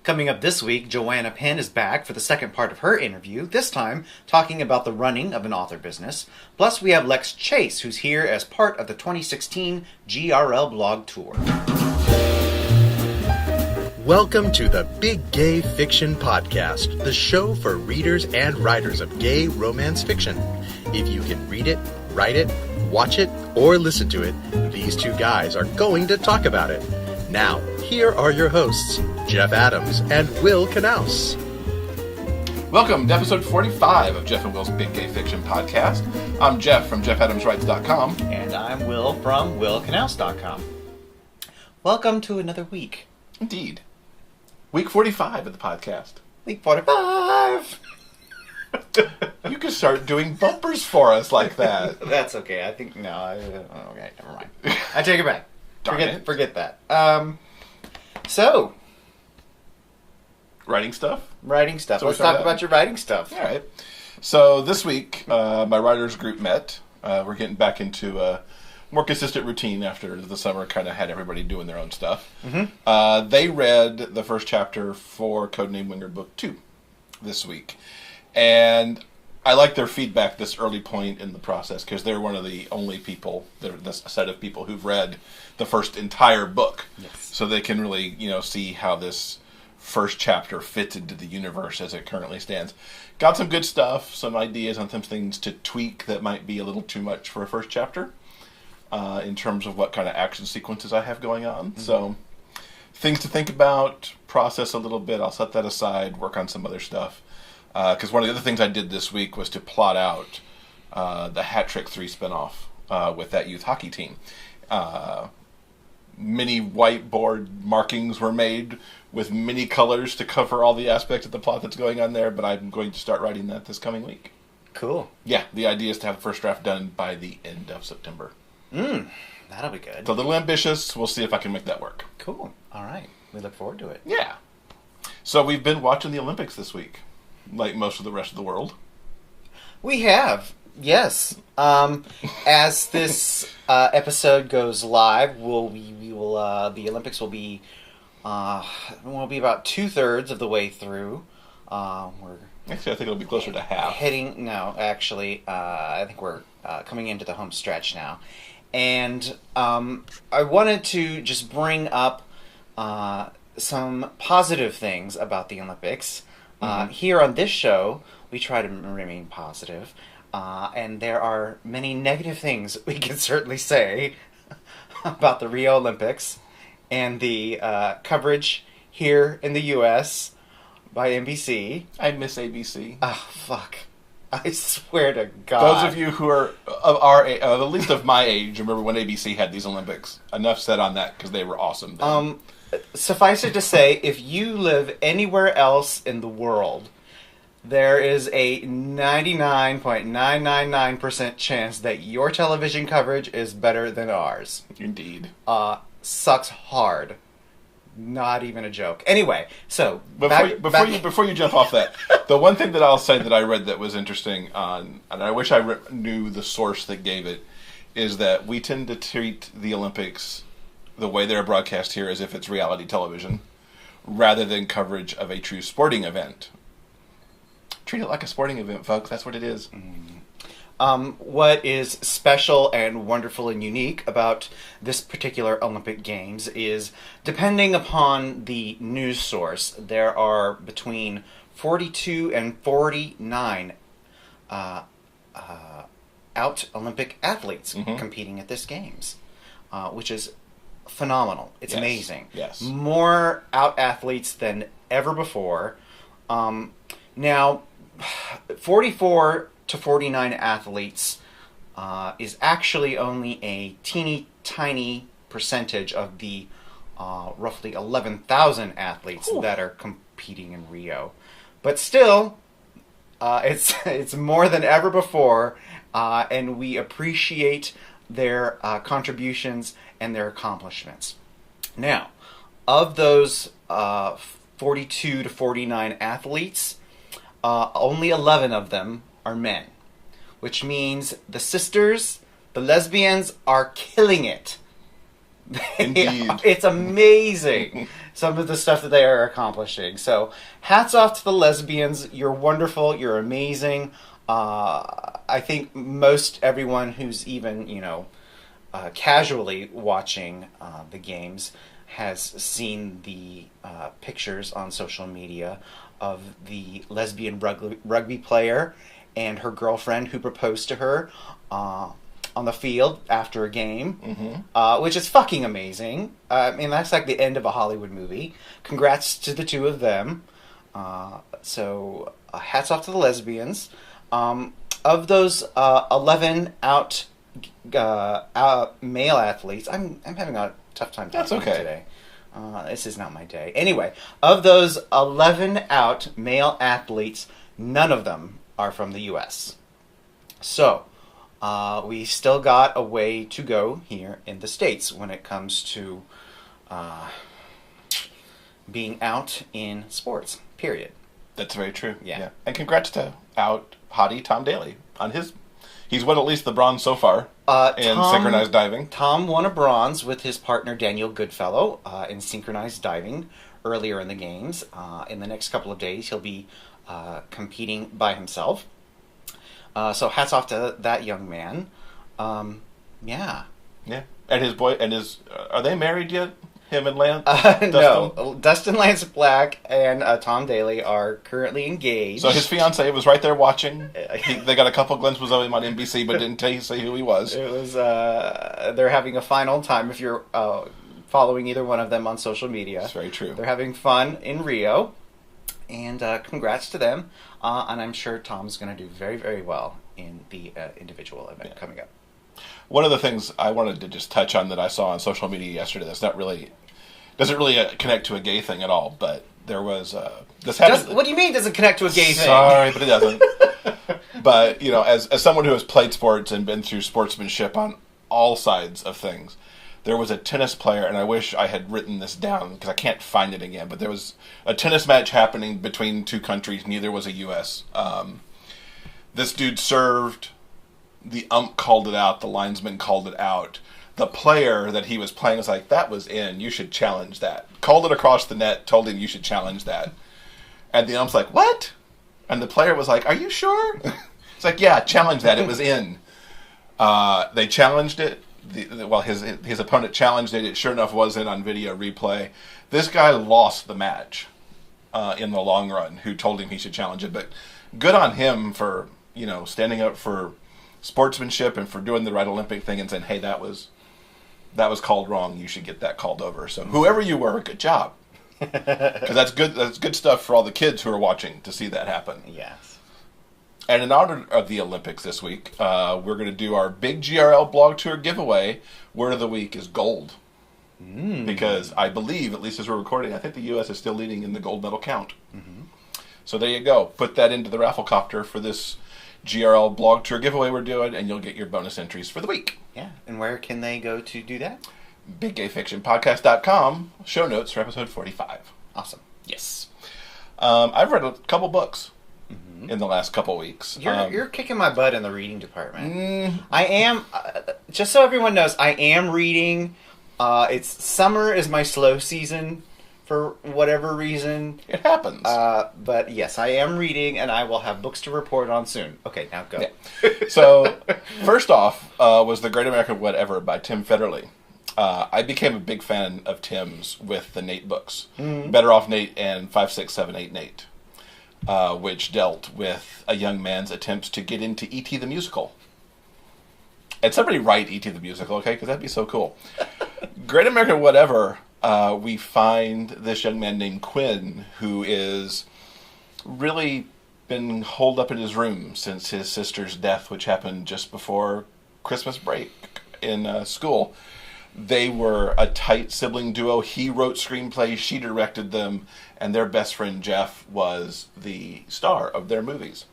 Coming up this week, Joanna Penn is back for the second part of her interview, this time talking about the running of an author business. Plus, we have Lex Chase, who's here as part of the 2016 GRL Blog Tour. Welcome to the Big Gay Fiction Podcast, the show for readers and writers of gay romance fiction. If you can read it, write it, watch it, or listen to it, these two guys are going to talk about it. Now, here are your hosts, Jeff Adams and Will Knaus. Welcome to episode 45 of Jeff and Will's Big Gay Fiction Podcast. I'm Jeff from JeffAdamsWrites.com. And I'm Will from WillKnaus.com. Welcome to another week. Indeed. Week 45 of the podcast. Week 45! You can start doing bumpers for us like that. That's okay. I think, okay, never mind. I take it back. Forget that. So, writing stuff? Writing stuff. So let's talk about your writing stuff. All right. So this week, my writers group met. We're getting back into a more consistent routine after the summer kind of had everybody doing their own stuff. Mm-hmm. They read the first chapter for Codename Wingard Book 2 this week. And I like their feedback this early point in the process because they're one of the only people, this set of people who've read the first entire book. Yes. So they can really, see how this first chapter fits into the universe as it currently stands. Got some good stuff, some ideas on some things to tweak that might be a little too much for a first chapter in terms of what kind of action sequences I have going on. Mm-hmm. So things to think about, process a little bit. I'll set that aside, work on some other stuff. Because one of the other things I did this week was to plot out the Hat Trick 3 spinoff with that youth hockey team. Many whiteboard markings were made with many colors to cover all the aspects of the plot that's going on there, but I'm going to start writing that this coming week. Cool. Yeah, the idea is to have the first draft done by the end of September. That'll be good. It's a little ambitious. We'll see if I can make that work. Cool. All right. We look forward to it. Yeah. So we've been watching the Olympics this week, like most of the rest of the world. We have, yes. As this episode goes live, the Olympics will be about 2/3 of the way through. Actually, I think it'll be closer to half. I think we're coming into the home stretch now, and I wanted to just bring up some positive things about the Olympics. Here on this show, we try to remain positive, and there are many negative things we can certainly say about the Rio Olympics and the coverage here in the U.S. by NBC. I miss ABC. Oh, fuck. I swear to God. Those of you who are of our age, at least of my age, remember when ABC had these Olympics. Enough said on that, because they were awesome then. Suffice it to say, if you live anywhere else in the world, there is a 99.999% chance that your television coverage is better than ours. Indeed. Sucks hard. Not even a joke. Anyway, so before you jump off that, the one thing that I'll say that I read that was interesting, and I wish I knew the source that gave it, is that we tend to treat the Olympics the way they're broadcast here as if it's reality television, rather than coverage of a true sporting event. Treat it like a sporting event, folks. That's what it is. What is special and wonderful and unique about this particular Olympic Games is, depending upon the news source, there are between 42 and 49 out Olympic athletes competing at this Games, which is phenomenal. It's amazing. Yes. More out athletes than ever before. Now, 44 to 49 athletes is actually only a teeny tiny percentage of the roughly 11,000 athletes that are competing in Rio. But still, it's more than ever before, and we appreciate their contributions and their accomplishments. Now, of those 42 to 49 athletes, only 11 of them are men, which means the sisters, the lesbians, are killing it. Indeed. It's amazing. some of the stuff that they are accomplishing. So hats off to the lesbians. You're wonderful. You're amazing. I think most everyone who's even, casually watching the games has seen the pictures on social media of the lesbian rugby player and her girlfriend who proposed to her on the field after a game, which is fucking amazing. I mean, that's like the end of a Hollywood movie. Congrats to the two of them. So hats off to the lesbians. Of those 11 out male athletes, I'm having a tough time talking today. This is not my day. Anyway, of those 11 out male athletes, none of them are from the U.S. So, we still got a way to go here in the States when it comes to being out in sports, period. That's very true. Yeah. And congrats to out hottie Tom Daley on he's won at least the bronze so far in synchronized diving. Tom won a bronze with his partner Daniel Goodfellow in synchronized diving earlier in the games. In the next couple of days, he'll be competing by himself. So hats off to that young man. Yeah. And his boy, are they married yet? Him and Lance? No. Dustin Lance Black and Tom Daley are currently engaged. So his fiancée was right there watching. They got a couple glimpses of him on NBC, but didn't say who he was. It was, they're having a fine old time if you're following either one of them on social media. That's very true. They're having fun in Rio. And congrats to them. And I'm sure Tom's going to do very, very well in the individual event coming up. One of the things I wanted to just touch on that I saw on social media yesterday doesn't really connect to a gay thing at all, but there was this happened. What do you mean it doesn't connect to a gay thing? Sorry, but it doesn't. But, as someone who has played sports and been through sportsmanship on all sides of things, there was a tennis player, and I wish I had written this down because I can't find it again, but there was a tennis match happening between two countries. Neither was a U.S. This dude served. The ump called it out. The linesman called it out. The player that he was playing was like, that was in. You should challenge that. Called it across the net. Told him you should challenge that. And the ump's like, what? And the player was like, are you sure? It's like, yeah, challenge that. It was in. They challenged it. His opponent challenged it. It sure enough was in on video replay. This guy lost the match in the long run, who told him he should challenge it. But good on him for, standing up for sportsmanship and for doing the right Olympic thing and saying, hey, that was called wrong. You should get that called over. So whoever you were, good job. Because that's good stuff for all the kids who are watching to see that happen. Yes. And in honor of the Olympics this week, we're going to do our big GRL Blog Tour giveaway. Word of the week is gold. Because I believe, at least as we're recording, I think the U.S. is still leading in the gold medal count. So there you go. Put that into the raffle copter for this GRL Blog Tour giveaway we're doing, and you'll get your bonus entries for the week. Yeah. And where can they go to do that? BigGayFictionPodcast.com. Show notes for episode 45. Awesome. Yes. I've read a couple books in the last couple weeks. You're kicking my butt in the reading department. I am, just so everyone knows, I am reading. Summer is my slow season for whatever reason. It happens. But yes, I am reading, and I will have books to report on soon. Okay, now go. Yeah. So, first off was The Great American Whatever by Tim Federle. I became a big fan of Tim's with the Nate books. Better Off Nate and 5, 6, 7, 8, Nate. Which dealt with a young man's attempts to get into E.T. the Musical. And somebody write E.T. the Musical, okay? Because that'd be so cool. Great American Whatever, we find this young man named Quinn, who is really been holed up in his room since his sister's death, which happened just before Christmas break in school. They were a tight sibling duo. He wrote screenplays, she directed them, and their best friend Jeff was the star of their movies.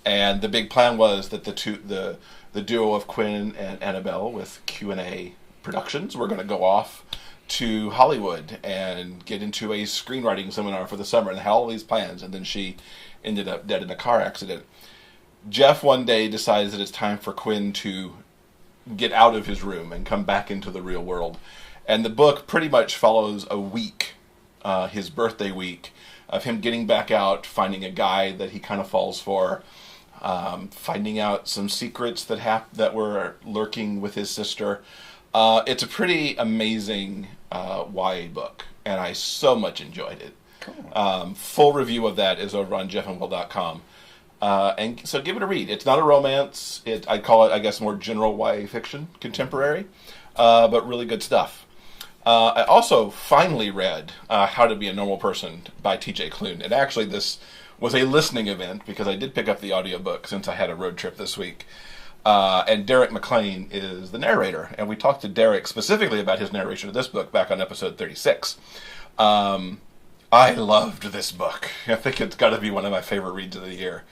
And the big plan was that the duo of Quinn and Annabelle with Q&A Productions were going to go off to Hollywood and get into a screenwriting seminar for the summer, and they had all these plans, and then she ended up dead in a car accident. Jeff one day decides that it's time for Quinn to get out of his room and come back into the real world. And the book pretty much follows a week his birthday week, of him getting back out, finding a guy that he kind of falls for, finding out some secrets that were lurking with his sister. It's a pretty amazing YA book, and I so much enjoyed it. Cool. Full review of that is over on jeffandwill.com. And so give it a read. It's not a romance. I'd call it, I guess, more general YA fiction, contemporary, but really good stuff. I also finally read How to Be a Normal Person by TJ Klune. And actually, this was a listening event because I did pick up the audiobook since I had a road trip this week. And Derek McLean is the narrator. And we talked to Derek specifically about his narration of this book back on episode 36. I loved this book. I think it's got to be one of my favorite reads of the year.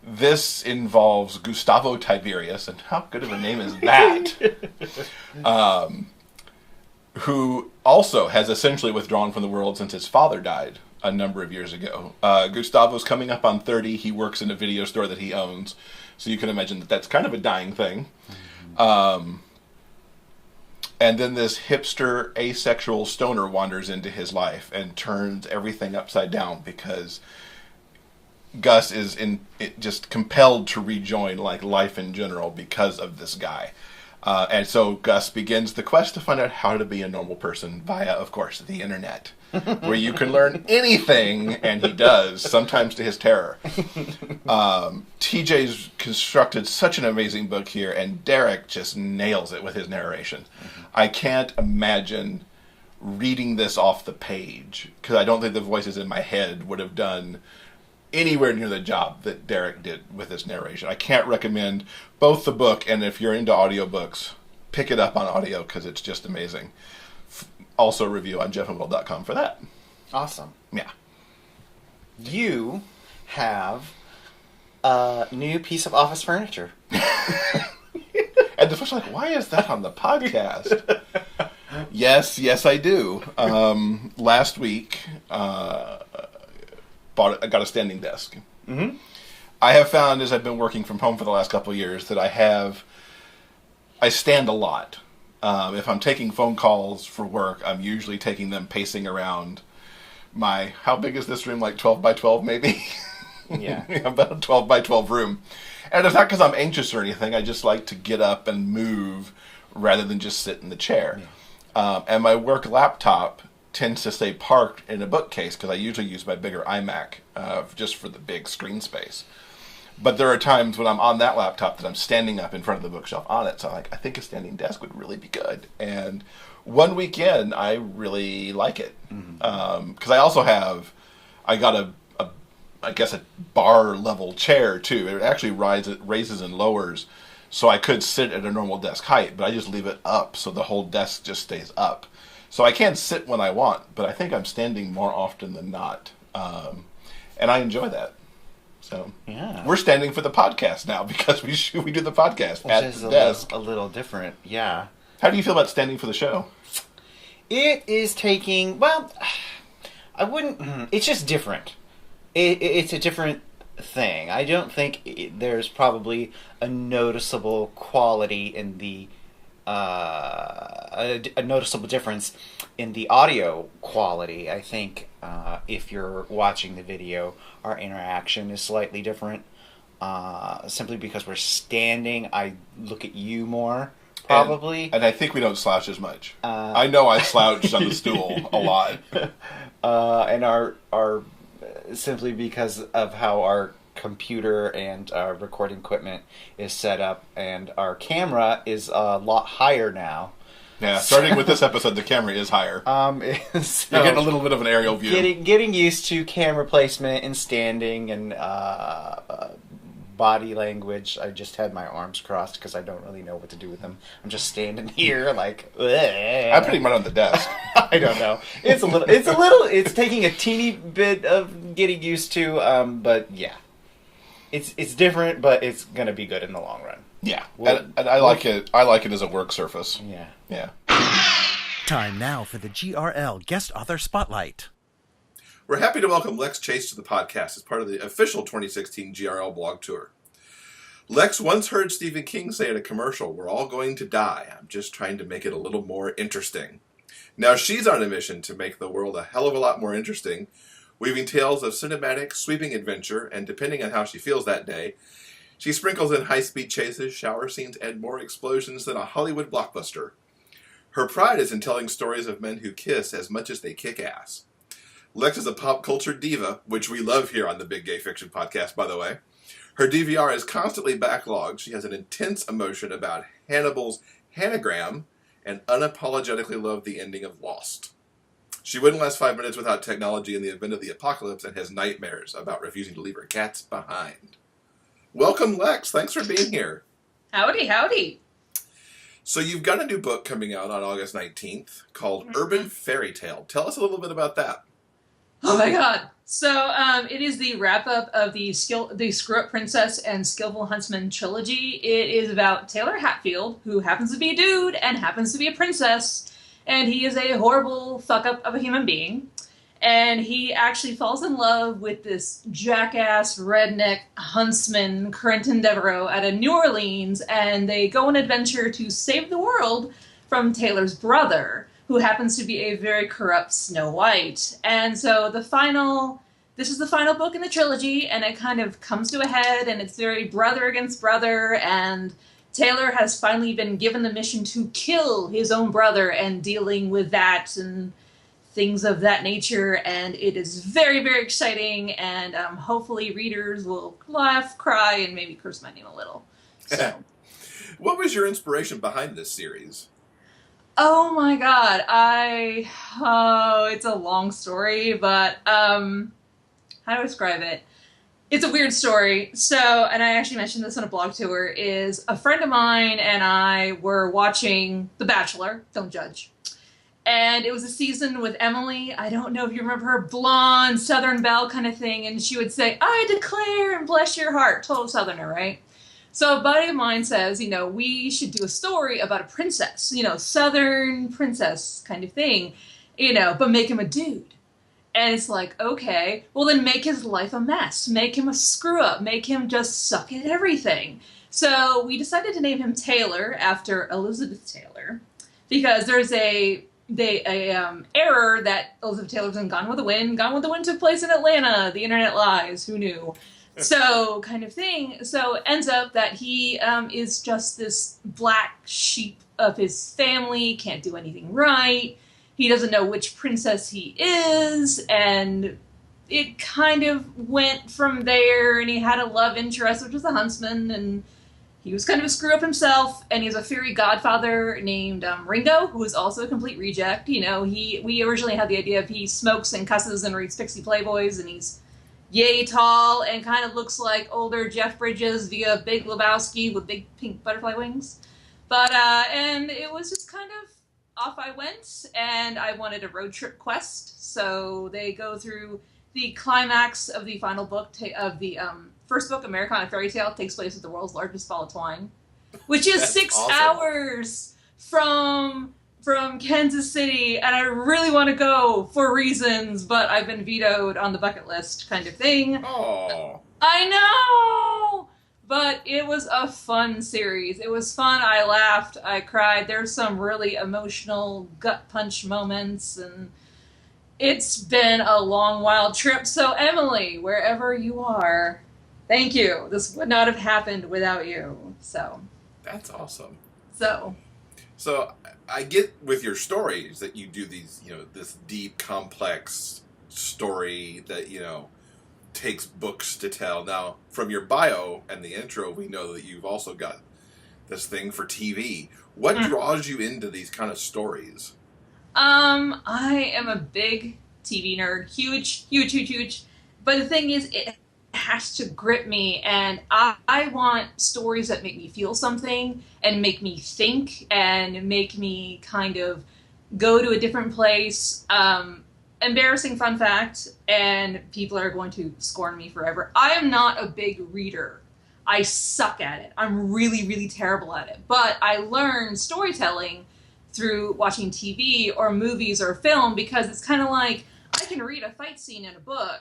This involves Gustavo Tiberius, and how good of a name is that? Who also has essentially withdrawn from the world since his father died a number of years ago. Gustavo's coming up on 30. He works in a video store that he owns, so you can imagine that that's kind of a dying thing. And then this hipster, asexual stoner wanders into his life and turns everything upside down because Gus is just compelled to rejoin life in general because of this guy. And so Gus begins the quest to find out how to be a normal person via, of course, the internet, where you can learn anything, and he does, sometimes to his terror. TJ's constructed such an amazing book here, and Derek just nails it with his narration. I can't imagine reading this off the page, because I don't think the voices in my head would have done anywhere near the job that Derek did with this narration. I can't recommend both the book, and if you're into audiobooks, pick it up on audio because it's just amazing. Also review on jeffandwill.com for that. Awesome. Yeah. You have a new piece of office furniture. And the first like, why is that on the podcast? Yes, I do. Last week, I got a standing desk. Mm-hmm. I have found, as I've been working from home for the last couple of years, that I stand a lot. If I'm taking phone calls for work, I'm usually taking them pacing around how big is this room? Like 12 by 12 maybe? Yeah. About a 12 by 12 room. And it's not because I'm anxious or anything. I just like to get up and move rather than just sit in the chair. Yeah. And my work laptop tends to stay parked in a bookcase because I usually use my bigger iMac just for the big screen space. But there are times when I'm on that laptop that I'm standing up in front of the bookshelf on it. So I think a standing desk would really be good. And one weekend, I really like it. Because I also I got a bar level chair too. It actually raises and lowers. So I could sit at a normal desk height, but I just leave it up so the whole desk just stays up. So I can sit when I want, but I think I'm standing more often than not. And I enjoy that. So yeah. We're standing for the podcast now because we do the podcast at the desk. A little different, yeah. How do you feel about standing for the show? It is taking, I wouldn't, it's just different. It's a different thing. I don't think there's probably a noticeable quality in the, a noticeable difference in the audio quality. I think if you're watching the video, our interaction is slightly different. Simply because we're standing, I look at you more, probably. And I think we don't slouch as much. I know I slouched on the stool a lot. And our simply because of how our computer and recording equipment is set up, and our camera is a lot higher now. Yeah, starting with this episode, the camera is higher. So you're getting a little bit of an aerial view. Getting used to camera placement and standing and body language. I just had my arms crossed because I don't really know what to do with them. I'm just standing here like. I'm putting mine on the desk. I don't know. It's taking a teeny bit of getting used to. But yeah, it's different, but it's gonna be good in the long run. Yeah, and I like it. I like it as a work surface. Yeah. Time now for the GRL Guest Author Spotlight. We're happy to welcome Lex Chase to the podcast as part of the official 2016 GRL Blog Tour. Lex once heard Stephen King say in a commercial, "We're all going to die. I'm just trying to make it a little more interesting." Now she's on a mission to make the world a hell of a lot more interesting, weaving tales of cinematic, sweeping adventure, and depending on how she feels that day, she sprinkles in high-speed chases, shower scenes, and more explosions than a Hollywood blockbuster. Her pride is in telling stories of men who kiss as much as they kick ass. Lex is a pop culture diva, which we love here on the Big Gay Fiction podcast, by the way. Her DVR is constantly backlogged. She has an intense emotion about Hannibal's Hannagram and unapologetically loved the ending of Lost. She wouldn't last 5 minutes without technology in the event of the apocalypse and has nightmares about refusing to leave her cats behind. Welcome, Lex. Thanks for being here. Howdy, howdy. So you've got a new book coming out on August 19th called Urban Fairy Tale. Tell us a little bit about that. Oh my god. So it is the wrap-up of the Screw-Up Princess and Skillful Huntsman trilogy. It is about Taylor Hatfield, who happens to be a dude and happens to be a princess, and he is a horrible fuck-up of a human being. And he actually falls in love with this jackass redneck huntsman, Quentin Devereaux, out of New Orleans, and they go on an adventure to save the world from Taylor's brother, who happens to be a very corrupt Snow White. And so this is the final book in the trilogy, and it kind of comes to a head, and it's very brother against brother, and Taylor has finally been given the mission to kill his own brother and dealing with that and things of that nature, and it is very, very exciting, and hopefully readers will laugh, cry, and maybe curse my name a little. So. What was your inspiration behind this series? Oh my god, it's a long story, but, how do I describe it? It's a weird story. So, and I actually mentioned this on a blog tour, is a friend of mine and I were watching The Bachelor, don't judge. And it was a season with Emily, I don't know if you remember her, blonde, Southern belle kind of thing, and she would say, I declare and bless your heart, total Southerner, right? So a buddy of mine says, we should do a story about a princess, Southern princess kind of thing, but make him a dude. And it's like, okay, well then make his life a mess, make him a screw up, make him just suck at everything. So we decided to name him Taylor after Elizabeth Taylor, because there's a error that Elizabeth Taylor's in Gone with the Wind. Gone with the Wind took place in Atlanta. The internet lies. Who knew? So kind of thing. So it ends up that he is just this black sheep of his family, can't do anything right. He doesn't know which princess he is, and it kind of went from there, and he had a love interest, which was the huntsman, and he was kind of a screw-up himself, and he has a fairy godfather named Ringo, who is also a complete reject. We originally had the idea of he smokes and cusses and reads Pixie Playboys, and he's yay tall and kind of looks like older Jeff Bridges via Big Lebowski with big pink butterfly wings. But, and it was just kind of off I went, and I wanted a road trip quest, so they go through the climax of the final book of the first book, Americana Fairy Tale, takes place at the world's largest ball of twine, which is 6 awesome. Hours from Kansas City, and I really want to go for reasons, but I've been vetoed on the bucket list kind of thing. Oh, I know! But it was a fun series. It was fun. I laughed. I cried. There's some really emotional gut punch moments, and it's been a long, wild trip. So, Emily, wherever you are, thank you. This would not have happened without you. So. That's awesome. So I get with your stories that you do these, this deep, complex story that, takes books to tell. Now, from your bio and the intro, we know that you've also got this thing for TV. What draws you into these kind of stories? I am a big TV nerd. Huge. But the thing is, it has to grip me, and I want stories that make me feel something and make me think and make me kind of go to a different place. Embarrassing fun fact, and people are going to scorn me forever. I am not a big reader. I suck at it. I'm really, really terrible at it. But I learned storytelling through watching TV or movies or film, because it's kind of like, I can read a fight scene in a book,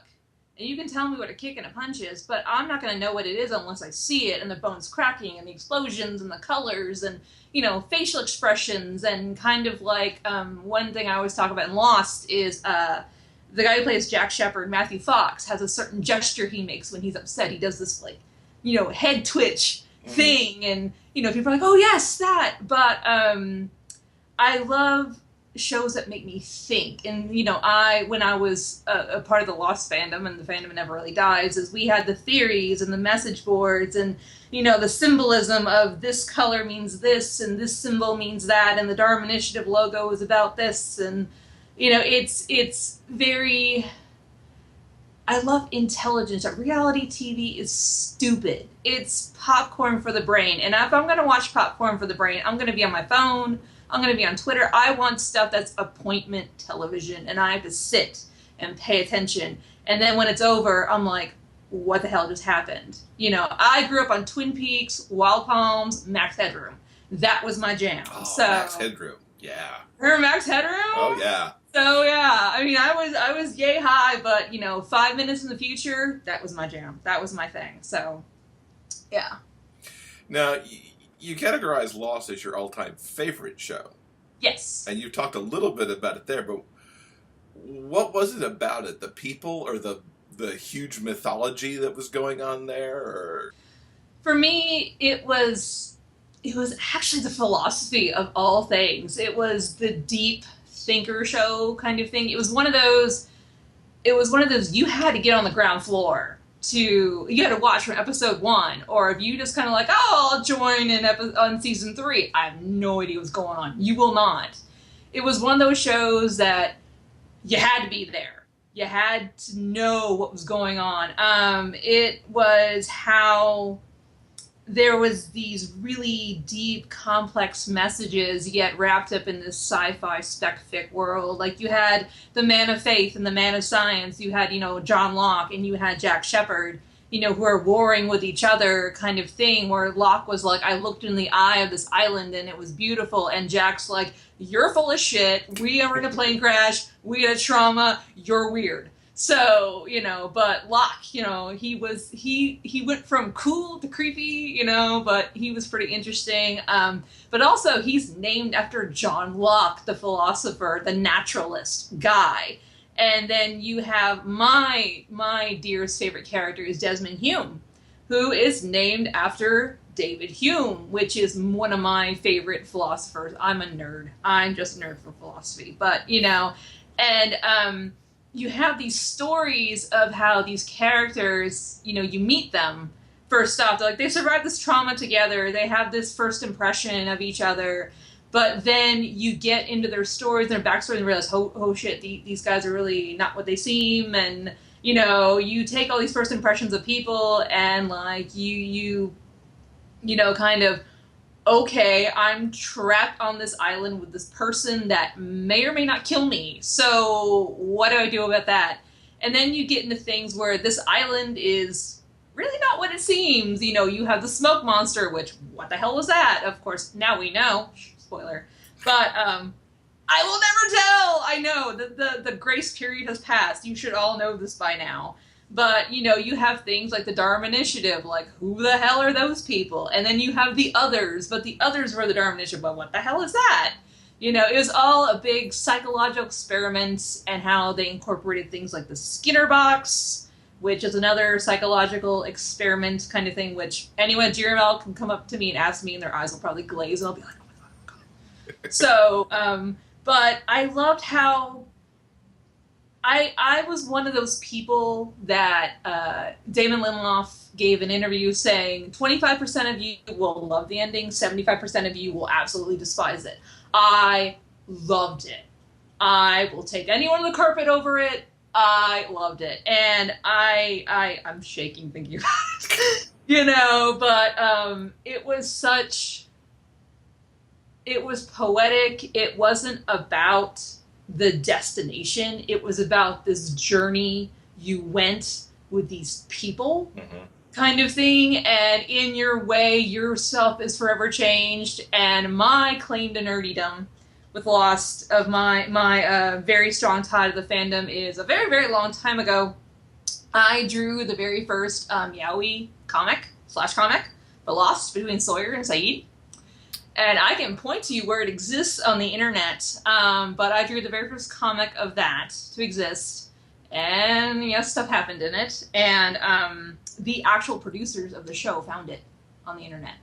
and you can tell me what a kick and a punch is, but I'm not going to know what it is unless I see it, and the bones cracking, and the explosions, and the colors, and, facial expressions, and kind of like, one thing I always talk about in Lost is, the guy who plays Jack Shephard, Matthew Fox, has a certain gesture he makes when he's upset. He does this, like, head twitch thing, and, people are like, oh, yes, that, but, I love shows that make me think, and, when I was a part of the Lost fandom, and the fandom never really dies, is we had the theories and the message boards, and, the symbolism of this color means this, and this symbol means that, and the Dharma Initiative logo is about this, and, it's very... I love intelligence. Reality TV is stupid. It's popcorn for the brain. And if I'm going to watch popcorn for the brain, I'm going to be on my phone. I'm going to be on Twitter. I want stuff that's appointment television. And I have to sit and pay attention. And then when it's over, I'm like, what the hell just happened? I grew up on Twin Peaks, Wild Palms, Max Headroom. That was my jam. Oh, so, Max Headroom. Yeah. Remember Max Headroom? Oh, yeah. So yeah, I mean, I was yay high, but 5 minutes in the future, that was my jam. That was my thing. So, yeah. Now, you categorize Lost as your all-time favorite show. Yes. And you've talked a little bit about it there, but what was it about it? The people or the huge mythology that was going on there? Or? For me, it was actually the philosophy of all things. It was the deep thinker show kind of thing. It was one of those you had to get on the ground floor you had to watch from episode 1, or if you just kind of like, oh, I'll join on season 3, I have no idea what's going on. You will not. It was one of those shows that you had to be there. You had to know what was going on. It was how there was these really deep, complex messages yet wrapped up in this sci-fi spec-fic world. Like, you had the man of faith and the man of science. You had, John Locke, and you had Jack Shephard, who are warring with each other kind of thing, where Locke was like, I looked in the eye of this island and it was beautiful, and Jack's like, you're full of shit, we are in a plane crash, we had a trauma, you're weird. So, but Locke, he went from cool to creepy, but he was pretty interesting. But also he's named after John Locke, the philosopher, the naturalist guy. And then you have my dearest favorite character is Desmond Hume, who is named after David Hume, which is one of my favorite philosophers. I'm a nerd. I'm just a nerd for philosophy. But, and, you have these stories of how these characters, you meet them first off. They're like, they survived this trauma together. They have this first impression of each other. But then you get into their stories and their backstory and realize, oh shit, these guys are really not what they seem. And, you take all these first impressions of people and, like, you kind of, okay, I'm trapped on this island with this person that may or may not kill me. So what do I do about that? And then you get into things where this island is really not what it seems. You have the smoke monster, which, what the hell was that? Of course, now we know. Spoiler. But I will never tell. I know the grace period has passed. You should all know this by now. But, you have things like the Dharma Initiative, like, who the hell are those people? And then you have the others, but the others were the Dharma Initiative, but what the hell is that? It was all a big psychological experiment, and how they incorporated things like the Skinner box, which is another psychological experiment kind of thing, which anyone at GRL can come up to me and ask me, and their eyes will probably glaze, and I'll be like, oh my God. So, but I loved how I was one of those people that Damon Lindelof gave an interview saying 25% of you will love the ending, 75% of you will absolutely despise it. I loved it. I will take anyone on the carpet over it. I loved it. And I'm shaking thinking about it. But it was poetic. It wasn't about the destination. It was about this journey you went with these people, kind of thing, and in your way, yourself is forever changed. And my claim to nerdydom with Lost, of my very strong tie to the fandom, is a very, very long time ago, I drew the very first Yaoi comic, The Lost Between Sawyer and Saeed. And I can point to you where it exists on the internet, but I drew the very first comic of that to exist. And, yes, stuff happened in it. And the actual producers of the show found it on the internet.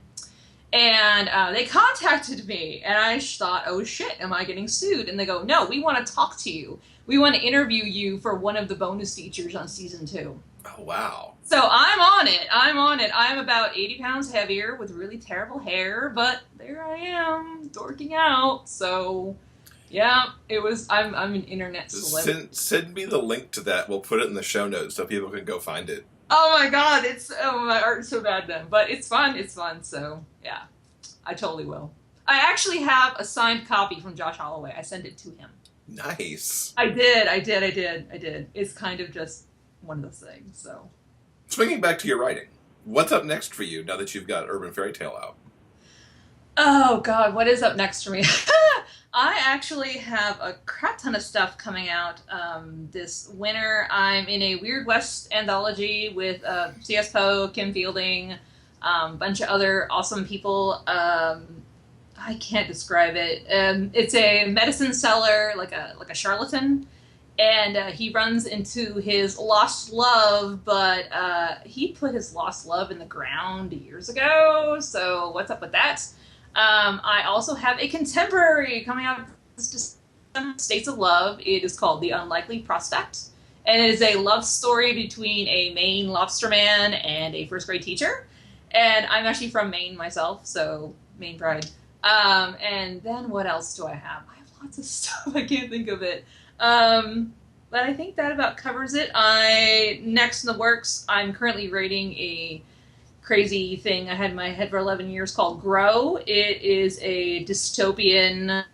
And they contacted me, and I thought, oh shit, am I getting sued? And they go, no, we want to talk to you. We want to interview you for one of the bonus features on season 2. Oh, wow. So I'm on it. I'm about 80 pounds heavier with really terrible hair, but there I am, dorking out. So, yeah, I'm an internet celeb. Send me the link to that. We'll put it in the show notes so people can go find it. Oh my god, my art's so bad then. But it's fun, so yeah. I totally will. I actually have a signed copy from Josh Holloway. I sent it to him. Nice. I did. It's kind of just one of those things, so. Swinging back to your writing, what's up next for you now that you've got Urban Fairy Tale out? Oh god, what is up next for me? I actually have a crap ton of stuff coming out this winter. I'm in a Weird West anthology with C.S. Poe, Kim Fielding, a bunch of other awesome people. I can't describe it. It's a medicine seller, like a charlatan, and he runs into his lost love, but he put his lost love in the ground years ago, so what's up with that? I also have a contemporary coming out this December, States of Love. It is called The Unlikely Prospect, and it is a love story between a Maine lobsterman and a first grade teacher. And I'm actually from Maine myself, so Maine pride. And then what else do I have? I have lots of stuff. I can't think of it. But I think that about covers it. Next in the works, I'm currently writing a crazy thing I had in my head for 11 years called Grow. It is a dystopian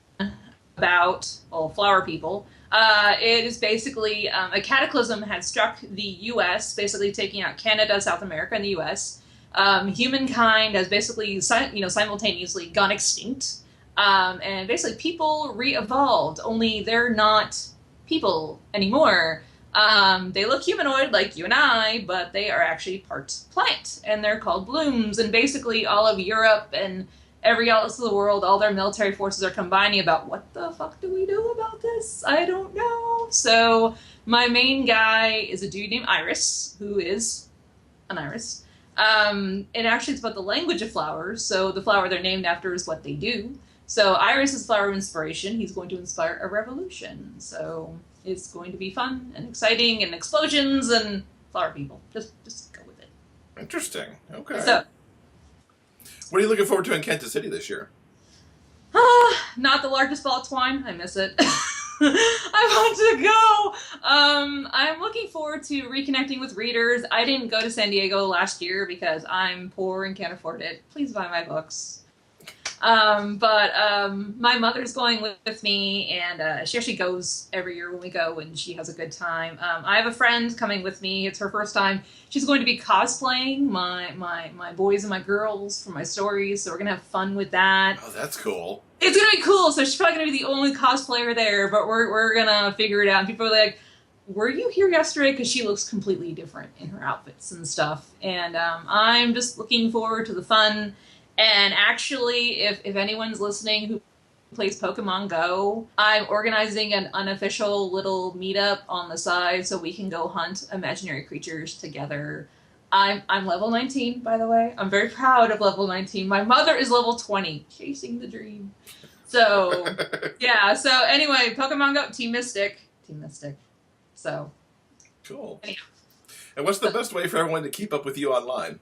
about, flower people. It is basically a cataclysm had struck the U.S., basically taking out Canada, South America, and the U.S. Humankind has basically, simultaneously gone extinct. And basically people re-evolved, only they're not people anymore. They look humanoid like you and I, but they are actually part plant, and they're called blooms. And basically all of Europe and every else of the world, all their military forces are combining about what the fuck do we do about this? I don't know. So my main guy is a dude named Iris, who is an iris. And actually it's about the language of flowers. So the flower they're named after is what they do. So Iris is flower of inspiration. He's going to inspire a revolution. So it's going to be fun and exciting and explosions and flower people. Just go with it. Interesting. Okay. So, what are you looking forward to in Kansas City this year? Not the largest ball of twine. I miss it. I want to go. I'm looking forward to reconnecting with readers. I didn't go to San Diego last year because I'm poor and can't afford it. Please buy my books. But my mother's going with me, and she actually goes every year when we go, and she has a good time. I have a friend coming with me. It's her first time. She's going to be cosplaying my boys and my girls for my stories, so we're going to have fun with that. Oh, that's cool. It's going to be cool, so she's probably going to be the only cosplayer there, but we're going to figure it out. And people are like, were you here yesterday? Because she looks completely different in her outfits and stuff. And I'm just looking forward to the fun. And actually, if anyone's listening who plays Pokemon Go, I'm organizing an unofficial little meetup on the side so we can go hunt imaginary creatures together. I'm level 19, by the way. I'm very proud of level 19. My mother is level 20, chasing the dream. So, yeah. So anyway, Pokemon Go, Team Mystic. So. Cool. Anyhow. And what's the best way for everyone to keep up with you online?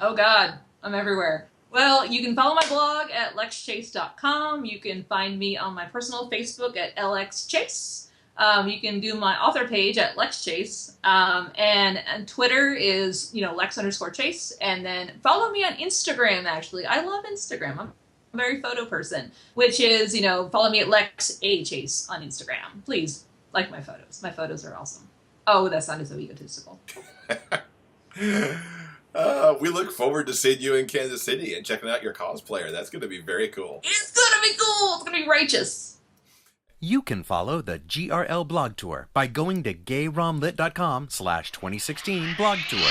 Oh, God. I'm everywhere. Well, you can follow my blog at lexchase.com. You can find me on my personal Facebook at LX Chase. You can do my author page at Lex Chase. And Twitter is, Lex_Chase. And then follow me on Instagram, actually. I love Instagram. I'm a very photo person, which is, follow me at Lex A Chase on Instagram. Please like my photos. My photos are awesome. Oh, that sounded so egotistical. We look forward to seeing you in Kansas City and checking out your cosplayer. That's going to be very cool. It's going to be cool. It's going to be righteous. You can follow the GRL Blog Tour by going to gayromlit.com/2016 blog tour.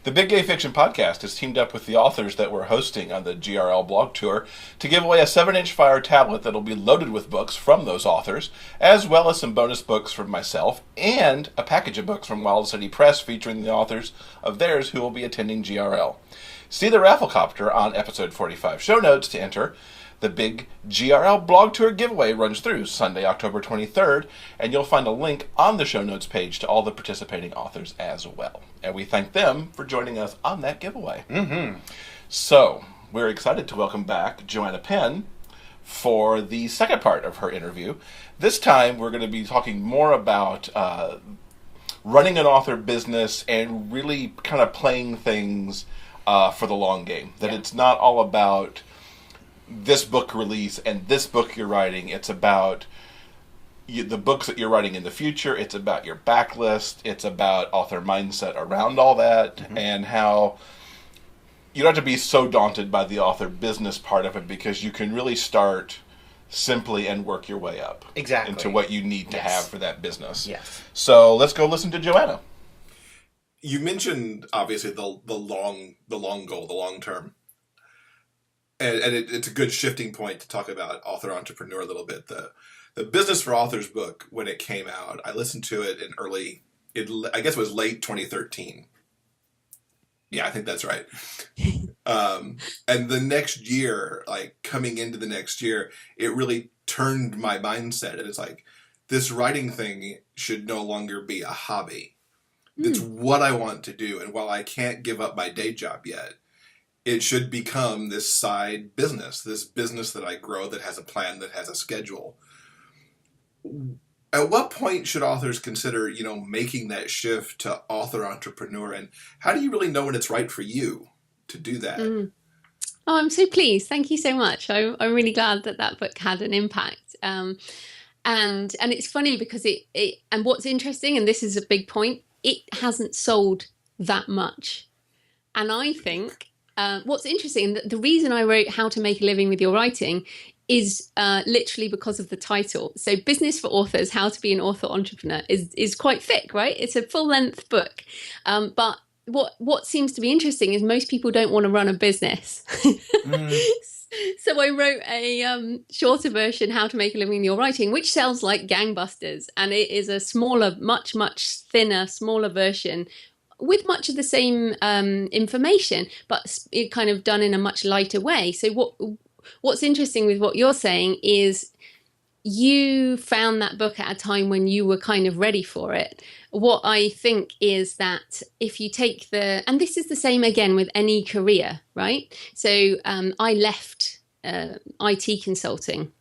The Big Gay Fiction Podcast has teamed up with the authors that we're hosting on the GRL Blog Tour to give away a 7-inch Fire tablet that'll be loaded with books from those authors, as well as some bonus books from myself, and a package of books from Wild City Press featuring the authors of theirs who will be attending GRL. See the Rafflecopter on episode 45 show notes to enter. The big GRL Blog Tour giveaway runs through Sunday, October 23rd, and you'll find a link on the show notes page to all the participating authors as well. And we thank them for joining us on that giveaway. Mm-hmm. So, we're excited to welcome back Joanna Penn for the second part of her interview. This time, we're going to be talking more about running an author business and really kind of playing things for the long game. That It's not all about this book release and this book you're writing. It's about the books that you're writing in the future. It's about your backlist. It's about author mindset around all that, and how you don't have to be so daunted by the author business part of it, because you can really start simply and work your way up into what you need to have for that business. Yes. So let's go listen to Joanna. You mentioned obviously the long goal, the long term. And it's a good shifting point to talk about author entrepreneur a little bit. The Business for Authors book, when it came out, I listened to it I guess it was late 2013. Yeah, I think that's right. And the next year, like coming into the next year, it really turned my mindset. And it's like, this writing thing should no longer be a hobby. It's what I want to do. And while I can't give up my day job yet, it should become this side business, this business that I grow, that has a plan, that has a schedule. At what point should authors consider, making that shift to author entrepreneur? And how do you really know when it's right for you to do that? Oh, I'm so pleased. Thank you so much. I'm really glad that book had an impact. And it's funny because and what's interesting, and this is a big point, it hasn't sold that much. And I think what's interesting, the reason I wrote How to Make a Living with Your Writing is literally because of the title. So Business for Authors, How to Be an Author Entrepreneur is quite thick, right? It's a full-length book. But what seems to be interesting is most people don't want to run a business. So I wrote a shorter version, How to Make a Living in Your Writing, which sells like gangbusters. And it is a smaller, much, much thinner, smaller version with much of the same information, but it kind of done in a much lighter way. So what's interesting with what you're saying is you found that book at a time when you were kind of ready for it. What I think is that if you take and this is the same again with any career, right? So I left IT consulting.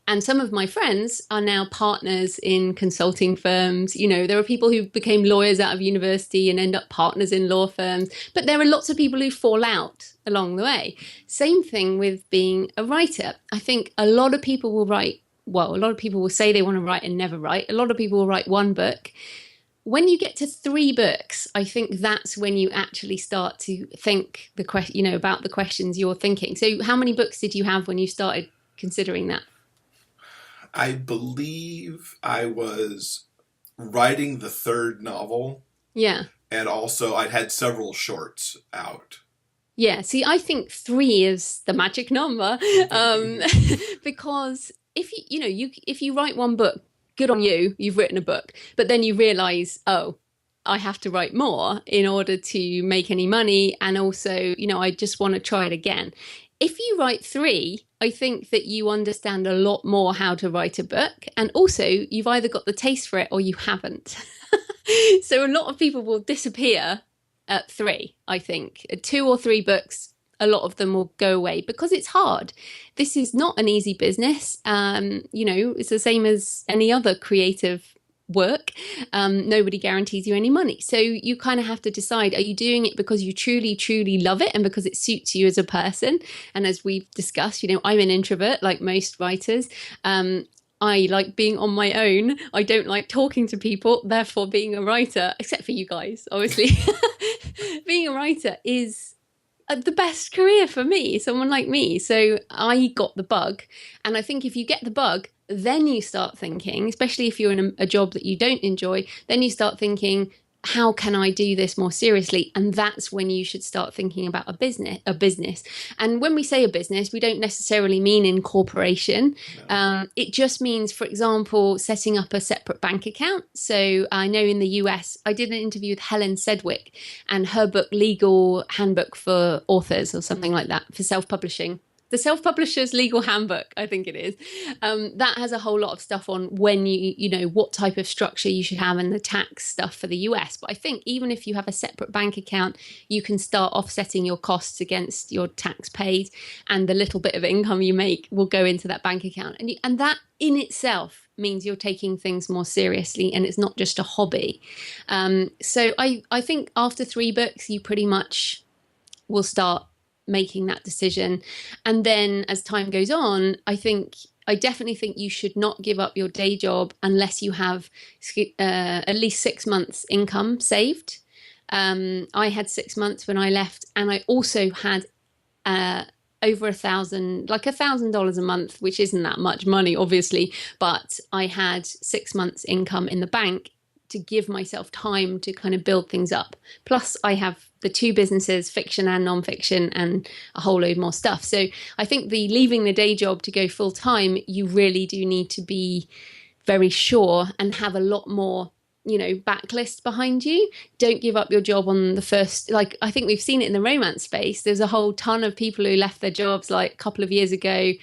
And some of my friends are now partners in consulting firms. There are people who became lawyers out of university and end up partners in law firms. But there are lots of people who fall out along the way. Same thing with being a writer. I think a lot of people will write, a lot of people will say they want to write and never write. A lot of people will write one book. When you get to 3 books, I think that's when you actually start to think about the questions you're thinking. So how many books did you have when you started considering that? I believe I was writing the 3rd novel. Yeah. And also I'd had several shorts out. Yeah. See, I think 3 is the magic number. Because if you write one book, good on you, you've written a book. But then you realize, I have to write more in order to make any money. And also, I just want to try it again. If you write 3, I think that you understand a lot more how to write a book. And also, you've either got the taste for it or you haven't. So a lot of people will disappear at 3, I think. 2 or 3 books, a lot of them will go away because it's hard. This is not an easy business. It's the same as any other creative work. Nobody guarantees you any money. So you kind of have to decide, are you doing it because you truly, truly love it and because it suits you as a person? And as we've discussed, I'm an introvert like most writers. I like being on my own. I don't like talking to people. Therefore, being a writer, except for you guys, obviously, being a writer is the best career for me, someone like me. So I got the bug. And I think if you get the bug, then you start thinking, especially if you're in a job that you don't enjoy, then you start thinking, how can I do this more seriously? And that's when you should start thinking about a business. And when we say a business, we don't necessarily mean incorporation. No. It just means, for example, setting up a separate bank account. So I know in the US, I did an interview with Helen Sedgwick, and her book, Legal Handbook for Authors or something like that, for self-publishing. The Self-Publisher's Legal Handbook, I think it is. That has a whole lot of stuff on when you know, what type of structure you should have and the tax stuff for the US. But I think even if you have a separate bank account, you can start offsetting your costs against your tax paid, and the little bit of income you make will go into that bank account. And that in itself means you're taking things more seriously and it's not just a hobby. So I think after 3 books, you pretty much will start making that decision. And then as time goes on, I definitely think you should not give up your day job unless you have at least 6 months income saved. I had 6 months when I left, and I also had over $1,000 a month, which isn't that much money, obviously, but I had 6 months income in the bank to give myself time to kind of build things up. Plus I have the 2 businesses, fiction and non-fiction, and a whole load more stuff. So I think the leaving the day job to go full time, you really do need to be very sure and have a lot more, you know, backlist behind you. Don't give up your job on the first, like, I think we've seen it in the romance space. There's a whole ton of people who left their jobs like a couple of years ago,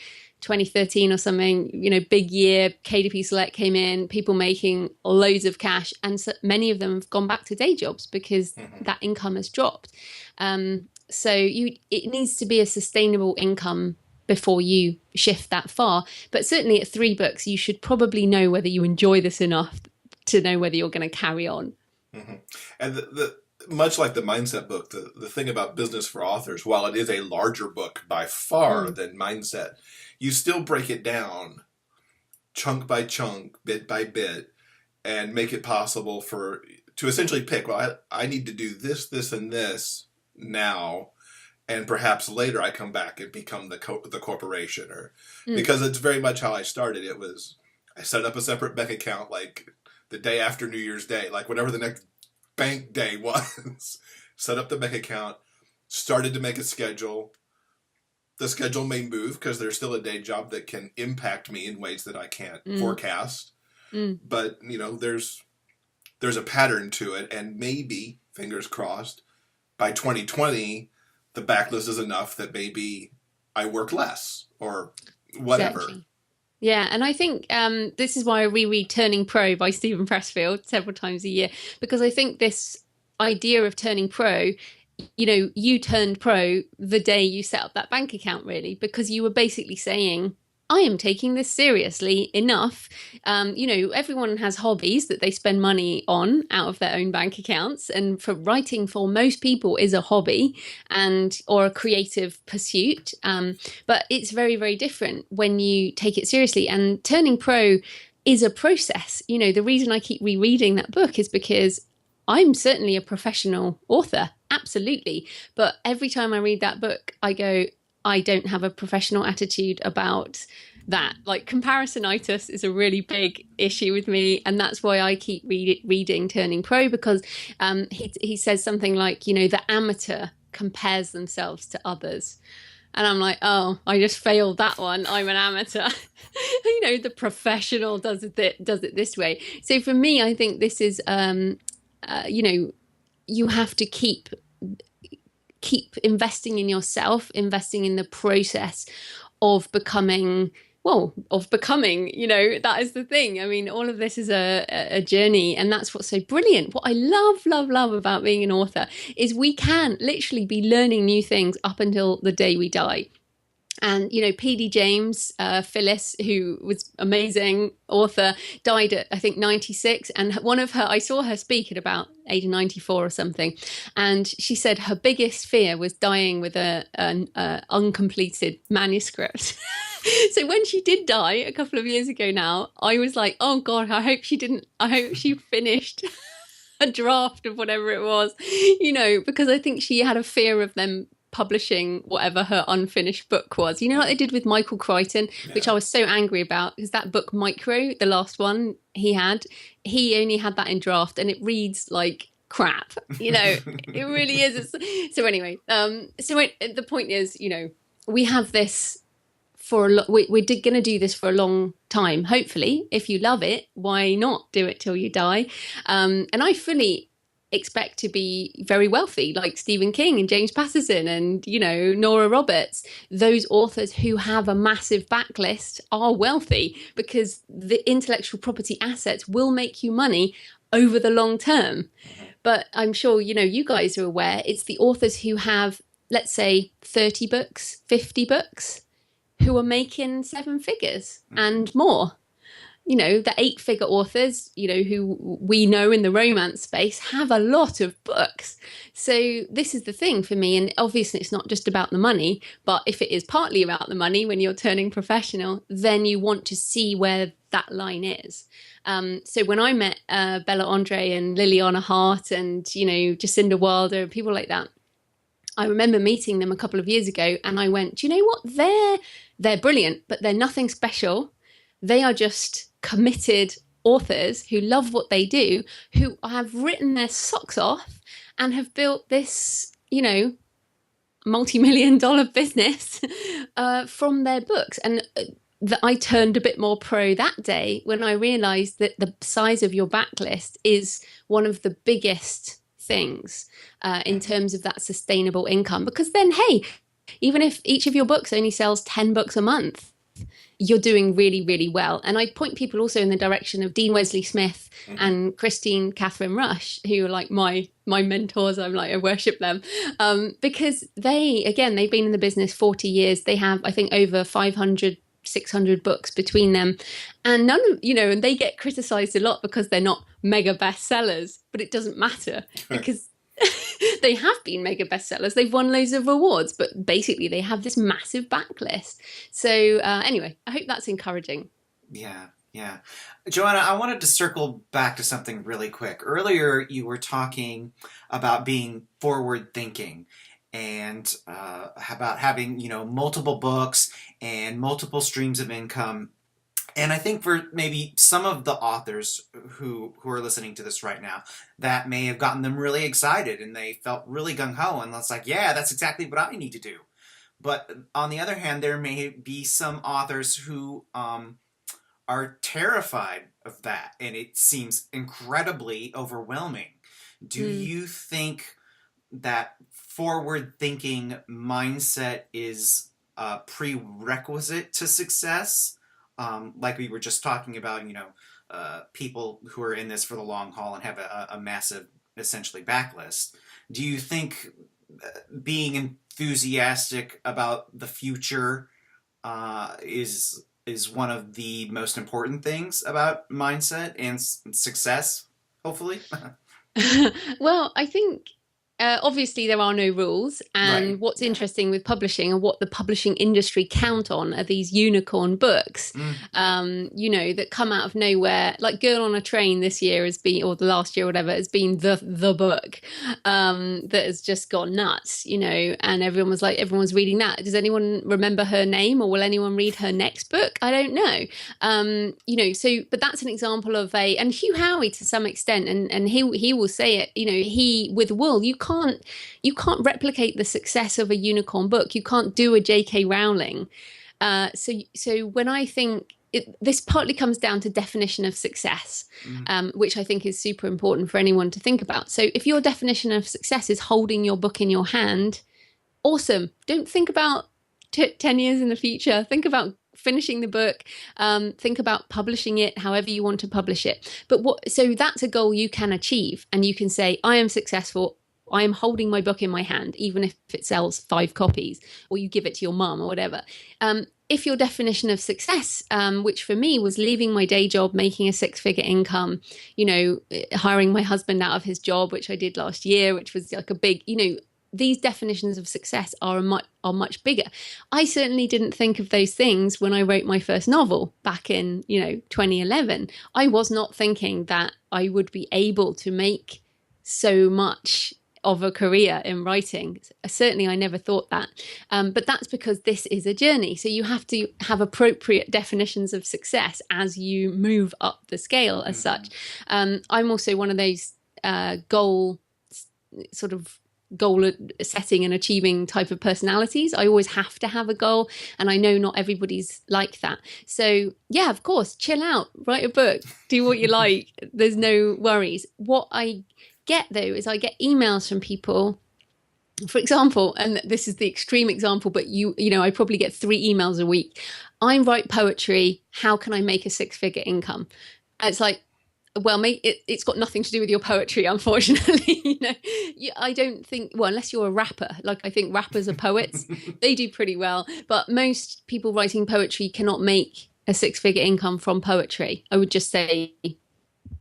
2013 or something, you know, big year, KDP Select came in, people making loads of cash, and so many of them have gone back to day jobs because that income has dropped. So it needs to be a sustainable income before you shift that far. But certainly at 3 books, you should probably know whether you enjoy this enough to know whether you're going to carry on. And the much like the Mindset book, the thing about Business for Authors, while it is a larger book by far than Mindset, you still break it down chunk by chunk, bit by bit, and make it possible to essentially pick, well, I need to do this, this, and this now, and perhaps later I come back and become the corporation. Because it's very much how I started. It was, I set up a separate bank account like the day after New Year's Day, like whatever the next bank day was, set up the bank account, started to make a schedule. The schedule may move because there's still a day job that can impact me in ways that I can't forecast. But, you know, there's a pattern to it. And maybe, fingers crossed, by 2020, the backlist is enough that maybe I work less or whatever. Exactly. Yeah, and I think this is why I reread Turning Pro by Stephen Pressfield several times a year, because I think this idea of turning pro, you know, you turned pro the day you set up that bank account, really, because you were basically saying, I am taking this seriously enough. You know, everyone has hobbies that they spend money on out of their own bank accounts. And for writing, for most people, is a hobby or a creative pursuit. But it's very, very different when you take it seriously. And turning pro is a process. You know, the reason I keep rereading that book is because I'm certainly a professional author, absolutely. But every time I read that book, I go, I don't have a professional attitude about that. Like, comparisonitis is a really big issue with me. And that's why I keep reading Turning Pro, because he says something like, you know, the amateur compares themselves to others. And I'm like, oh, I just failed that one. I'm an amateur. You know, the professional does it this way. So for me, I think this is, you know, you have to keep investing in yourself, investing in the process of becoming, you know, that is the thing. I mean, all of this is a journey, and that's what's so brilliant. What I love about being an author is we can literally be learning new things up until the day we die. And, you know, P.D. James, Phyllis, who was amazing author, died at, I think, 96. And I saw her speak at about age 94 or something. And she said her biggest fear was dying with an uncompleted manuscript. So when she did die a couple of years ago now, I was like, oh God, I hope she finished a draft of whatever it was, you know, because I think she had a fear of them publishing whatever her unfinished book was. You know, like they did with Michael Crichton, which I was so angry about, because that book Micro, the last one he only had that in draft, and it reads like crap. You know, it really is. So anyway, the point is, you know, we have this for we're going to do this for a long time. Hopefully, if you love it, why not do it till you die? And I fully expect to be very wealthy, like Stephen King and James Patterson and, you know, Nora Roberts. Those authors who have a massive backlist are wealthy because the intellectual property assets will make you money over the long term. But I'm sure, you know, you guys are aware, it's the authors who have, let's say, 30 books, 50 books, who are making 7 figures and more. You know, the 8-figure authors, you know, who we know in the romance space have a lot of books. So this is the thing for me. And obviously it's not just about the money, but if it is partly about the money when you're turning professional, then you want to see where that line is. So when I met Bella Andre and Liliana Hart and, you know, Jacinda Wilder, people like that, I remember meeting them a couple of years ago and I went, do you know what? They're brilliant, but they're nothing special. They are just committed authors who love what they do, who have written their socks off and have built this, you know, multi-million-dollar business from their books. And I turned a bit more pro that day when I realized that the size of your backlist is one of the biggest things in terms of that sustainable income. Because then, hey, even if each of your books only sells 10 books a month, you're doing really, really well. And I point people also in the direction of Dean Wesley Smith and Christine Catherine Rush, who are like my mentors. I worship them because they've been in the business 40 years. They have, I think, over 500, 600 books between them. And none of, you know, and they get criticized a lot because they're not mega bestsellers, but it doesn't matter because they have been mega bestsellers. They've won loads of awards, but basically they have this massive backlist. So anyway, I hope that's encouraging. Yeah. Joanna, I wanted to circle back to something really quick. Earlier, you were talking about being forward thinking and about having, you know, multiple books and multiple streams of income. And I think for maybe some of the authors who are listening to this right now, that may have gotten them really excited and they felt really gung-ho and it's like, yeah, that's exactly what I need to do. But on the other hand, there may be some authors who are terrified of that and it seems incredibly overwhelming. Do you think that forward-thinking mindset is a prerequisite to success? Like we were just talking about, you know, people who are in this for the long haul and have a massive, essentially, backlist. Do you think being enthusiastic about the future is one of the most important things about mindset and success, hopefully? Well, I think obviously there are no rules, and Right. what's interesting with publishing and what the publishing industry count on are these unicorn books, you know, that come out of nowhere. Like Girl on a Train this year has been, or the last year or whatever, has been the book that has just gone nuts, you know, and everyone's reading that. Does anyone remember her name, or will anyone read her next book? I don't know. You know, so, but that's an example of and Hugh Howey to some extent, and he will say it, you know, with Wool, you can't replicate the success of a unicorn book. You can't do a J.K. Rowling. So when I think this partly comes down to definition of success, which I think is super important for anyone to think about. So if your definition of success is holding your book in your hand, awesome. Don't think about 10 years in the future. Think about finishing the book, think about publishing it however you want to publish it. So that's a goal you can achieve, and you can say, I am successful. I am holding my book in my hand, even if it sells 5 copies, or you give it to your mum or whatever. If your definition of success, which for me was leaving my day job, making a 6-figure income, you know, hiring my husband out of his job, which I did last year, which was like a big, you know, these definitions of success are much bigger. I certainly didn't think of those things when I wrote my first novel back in, you know, 2011. I was not thinking that I would be able to make so much of a career in writing. Certainly, I never thought that. But that's because this is a journey. So you have to have appropriate definitions of success as you move up the scale as such. I'm also one of those goal setting and achieving type of personalities. I always have to have a goal, and I know not everybody's like that. So yeah, of course, chill out, write a book, do what you like. There's no worries. What I get though is I get emails from people, for example, and this is the extreme example, but you know, I probably get 3 emails a week. I write poetry. How can I make a 6-figure income? And it's like, well, it's got nothing to do with your poetry, unfortunately. You know, I don't think, well, unless you're a rapper, like I think rappers are poets, they do pretty well. But most people writing poetry cannot make a 6-figure income from poetry. I would just say,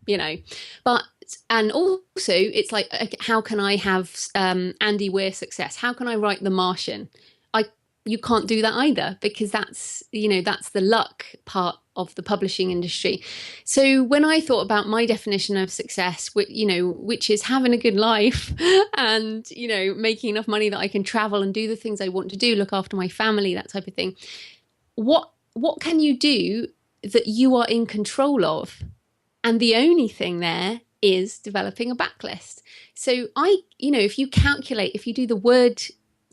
you know, and also it's like, how can I have Andy Weir success? How can I write The Martian? You can't do that either, because that's, you know, that's the luck part of the publishing industry. So when I thought about my definition of success, you know, which is having a good life and, you know, making enough money that I can travel and do the things I want to do, look after my family, that type of thing. What can you do that you are in control of? And the only thing there is developing a backlist. So you know, if you do the word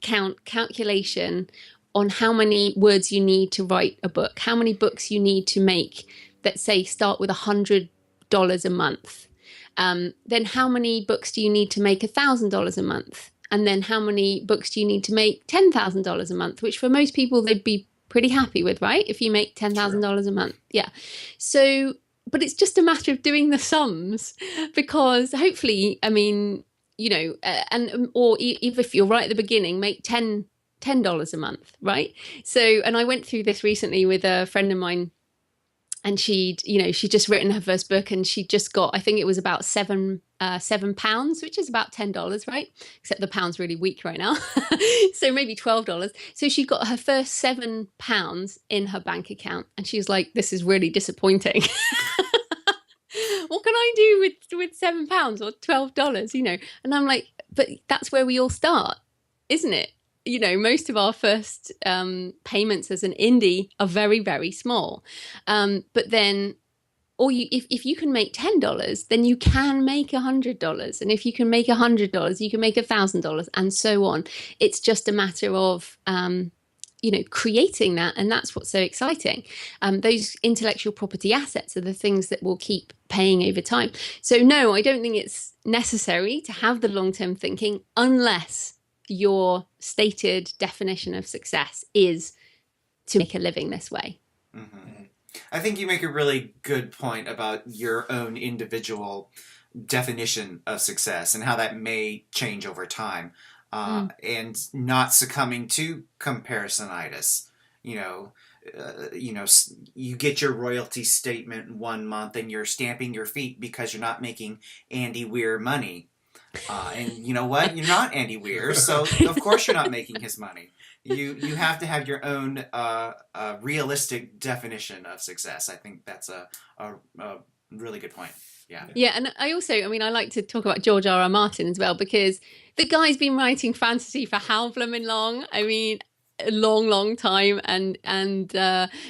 count calculation on how many words you need to write a book, how many books you need to make, let's say start with $100 a month, then how many books do you need to make $1,000 a month, and then how many books do you need to make $10,000 a month, which for most people they'd be pretty happy with, right? If you make $10,000 a month. Yeah. So but it's just a matter of doing the sums, because hopefully, I mean, you know, or even if you're right at the beginning, make $10 a month, right? So, and I went through this recently with a friend of mine, and she'd just written her first book, and she just got, I think it was about £7, which is about $10, right? Except the pound's really weak right now. So maybe $12. So she got her first £7 in her bank account, and she was like, this is really disappointing. What can I do with £7 or $12, you know? And I'm like, but that's where we all start, isn't it? You know, most of our first payments as an indie are very, very small. But then, if you can make $10, then you can make $100. And if you can make $100, you can make $1,000, and so on. It's just a matter of, you know, creating that. And that's what's so exciting. Those intellectual property assets are the things that will keep paying over time. So no, I don't think it's necessary to have the long-term thinking unless your stated definition of success is to make a living this way. Mm-hmm. I think you make a really good point about your own individual definition of success and how that may change over time, and not succumbing to comparisonitis. You get your royalty statement one month and you're stamping your feet because you're not making Andy Weir money. And you know what? You're not Andy Weir, so of course you're not making his money. You have to have your own realistic definition of success. I think that's a really good point. Yeah. Yeah, and I like to talk about George R.R. Martin as well, because the guy's been writing fantasy for how blooming long? I mean, a long time, and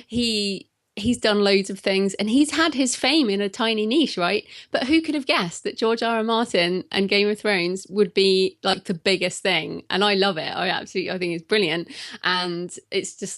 he's done loads of things, and he's had his fame in a tiny niche, right? But who could have guessed that George R.R. Martin and Game of Thrones would be like the biggest thing? And I love it. I think it's brilliant. And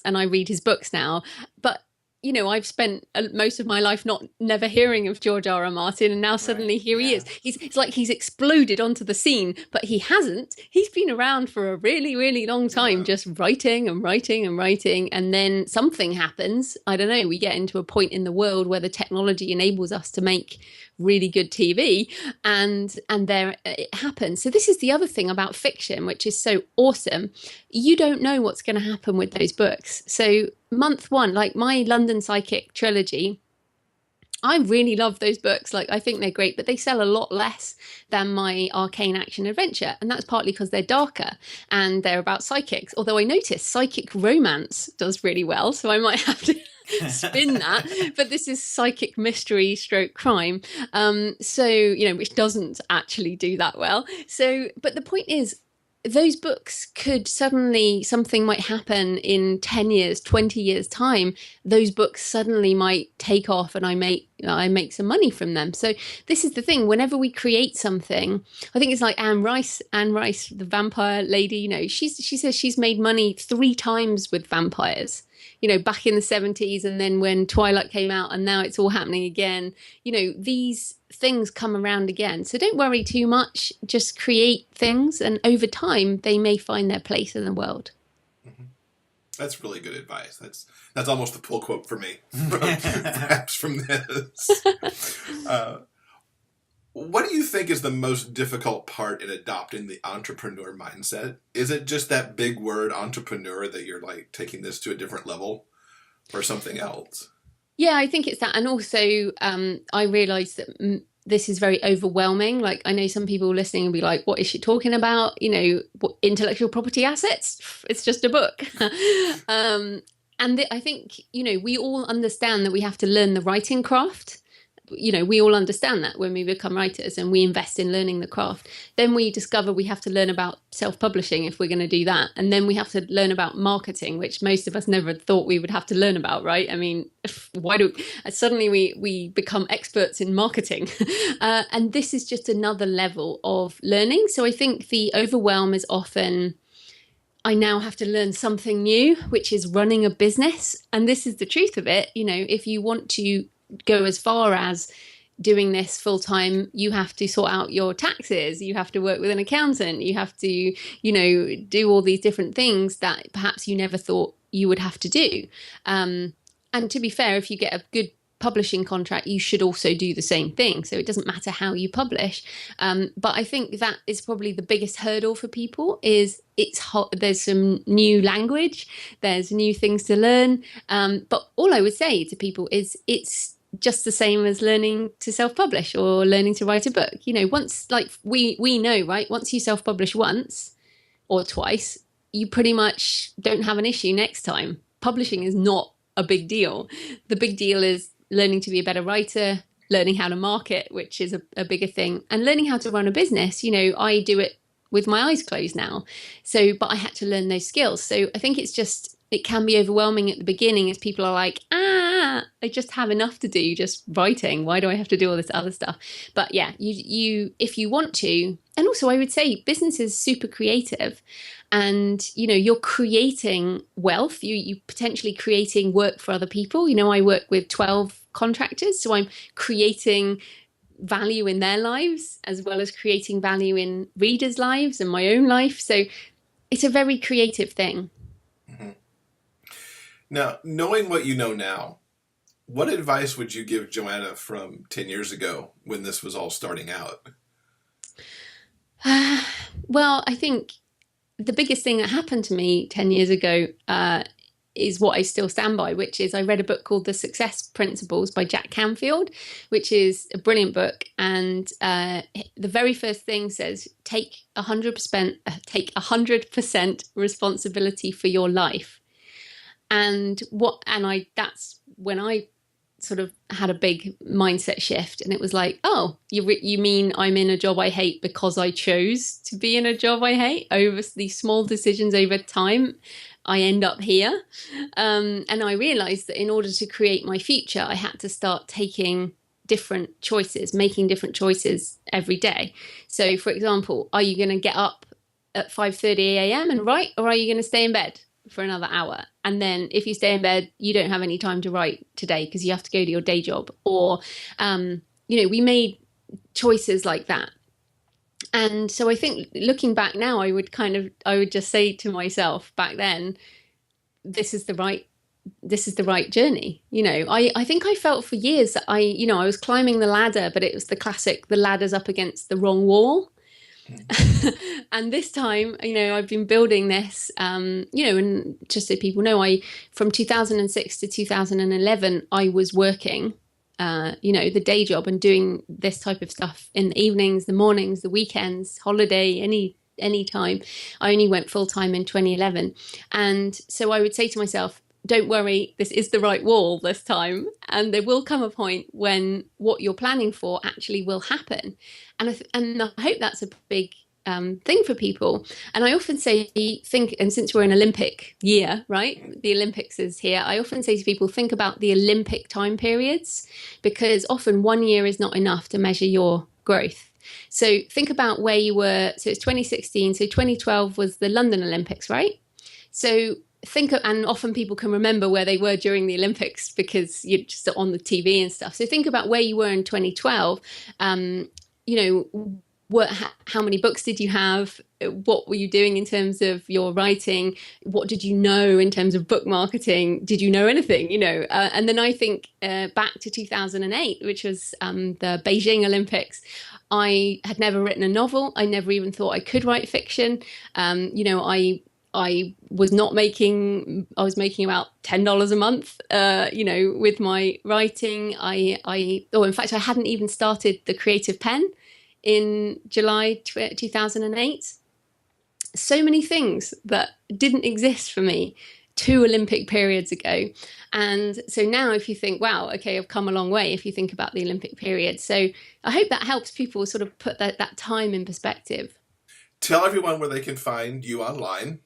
I read his books now. But you know, I've spent most of my life never hearing of George R.R. Martin, and now suddenly he is. It's like he's exploded onto the scene, but he hasn't. He's been around for a really, really long time, just writing and writing and writing, and then something happens. I don't know. We get into a point in the world where the technology enables us to make really good TV, and there it happens. So this is the other thing about fiction, which is so awesome. You don't know what's going to happen with those books. So month one, like my London Psychic trilogy, I really love those books. Like, I think they're great, but they sell a lot less than my Arcane Action Adventure. And that's partly because they're darker and they're about psychics. Although I noticed psychic romance does really well. So I might have to spin that, but this is psychic mystery stroke crime. So, which doesn't actually do that well. So, but the point is, those books could suddenly, something might happen in 10 years, 20 years time. Those books suddenly might take off and I make some money from them. So this is the thing. Whenever we create something, I think it's like Anne Rice, the vampire lady, she says she's made money 3 times with vampires, back in the 70s. And then when Twilight came out and now it's all happening again, these things come around again. So don't worry too much, just create things. And over time, they may find their place in the world. Mm-hmm. That's really good advice. That's almost a pull quote for me, perhaps from this. What do you think is the most difficult part in adopting the entrepreneur mindset? Is it just that big word entrepreneur that you're like taking this to a different level, or something else? Yeah, I think it's that. And also, I realised that this is very overwhelming. Like, I know some people listening will be like, what is she talking about? Intellectual property assets? It's just a book. I think, we all understand that we have to learn the writing craft. We all understand that when we become writers and we invest in learning the craft. Then we discover we have to learn about self-publishing if we're going to do that. And then we have to learn about marketing, which most of us never thought we would have to learn about, right? I mean, suddenly we become experts in marketing? And this is just another level of learning. So I think the overwhelm is often, I now have to learn something new, which is running a business. And this is the truth of it. If you want to go as far as doing this full time, you have to sort out your taxes, you have to work with an accountant, you have to, do all these different things that perhaps you never thought you would have to do. And to be fair, if you get a good publishing contract, you should also do the same thing. So it doesn't matter how you publish. But I think that is probably the biggest hurdle for people is there's some new language, there's new things to learn. But all I would say to people is it's just the same as learning to self-publish or learning to write a book. Once, like we know, right? Once you self-publish once or twice, you pretty much don't have an issue next time. Publishing is not a big deal. The big deal is learning to be a better writer, learning how to market, which is a bigger thing, and learning how to run a business. I do it with my eyes closed now. But I had to learn those skills. So I think it can be overwhelming at the beginning as people are like, I just have enough to do just writing. Why do I have to do all this other stuff? But yeah, you if you want to, and also I would say business is super creative and, you're creating wealth, you potentially creating work for other people. I work with 12 contractors, so I'm creating value in their lives as well as creating value in readers' lives and my own life. So it's a very creative thing. Mm-hmm. Now, knowing what you know now, what advice would you give Joanna from 10 years ago when this was all starting out? Well, I think the biggest thing that happened to me 10 years ago is what I still stand by, which is I read a book called The Success Principles by Jack Canfield, which is a brilliant book. And the very first thing says, take 100% responsibility for your life. That's when I sort of had a big mindset shift, and it was like, oh, you mean I'm in a job I hate because I chose to be in a job I hate? Over these small decisions over time, I end up here. And I realized that in order to create my future, I had to start taking different choices, making different choices every day. So for example, are you going to get up at 5:30 a.m. and write, or are you going to stay in bed for another hour? And then if you stay in bed, you don't have any time to write today because you have to go to your day job. Or, we made choices like that. And so I think looking back now, I would just say to myself back then, this is the right journey. I think I felt for years that I was climbing the ladder, but it was the classic, the ladder's up against the wrong wall. And this time, I've been building this, and just so people know, from 2006 to 2011, I was working, the day job and doing this type of stuff in the evenings, the mornings, the weekends, holiday, any time. I only went full time in 2011. And so I would say to myself, don't worry, this is the right wall this time. And there will come a point when what you're planning for actually will happen. And I hope that's a big thing for people. And I often say, and since we're in Olympic year, right? The Olympics is here. I often say to people, think about the Olympic time periods, because often 1 year is not enough to measure your growth. So think about where you were. So it's 2016. So 2012 was the London Olympics, right? So and often people can remember where they were during the Olympics because you're just on the TV and stuff. So think about where you were in 2012. How many books did you have? What were you doing in terms of your writing? What did you know in terms of book marketing? Did you know anything? And then I think back to 2008, which was the Beijing Olympics. I had never written a novel. I never even thought I could write fiction. I was making about $10 a month, with my writing. In fact, I hadn't even started the Creative Pen in July 2008. So many things that didn't exist for me 2 Olympic periods ago. And so now if you think, wow, okay, I've come a long way, if you think about the Olympic period. So I hope that helps people sort of put that time in perspective. Tell everyone where they can find you online.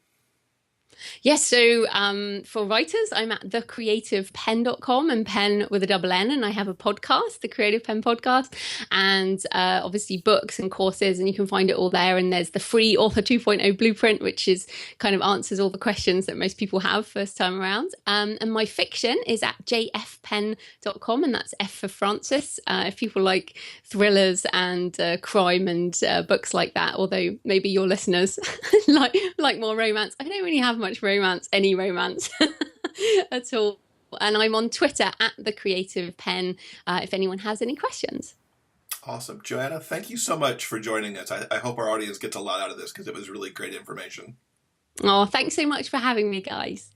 Yes, so for writers, I'm at thecreativepen.com, and pen with a double N, and I have a podcast, the Creative Pen Podcast, and obviously books and courses, and you can find it all there. And there's the free Author 2.0 blueprint, which is kind of answers all the questions that most people have first time around. And my fiction is at jfpen.com, and that's F for Francis. If people like thrillers and crime and books like that, although maybe your listeners like more romance. I don't really have much any romance at all. And I'm on Twitter at The Creative Pen if anyone has any questions. Awesome. Joanna, thank you so much for joining us. I hope our audience gets a lot out of this because it was really great information. Oh, thanks so much for having me, guys.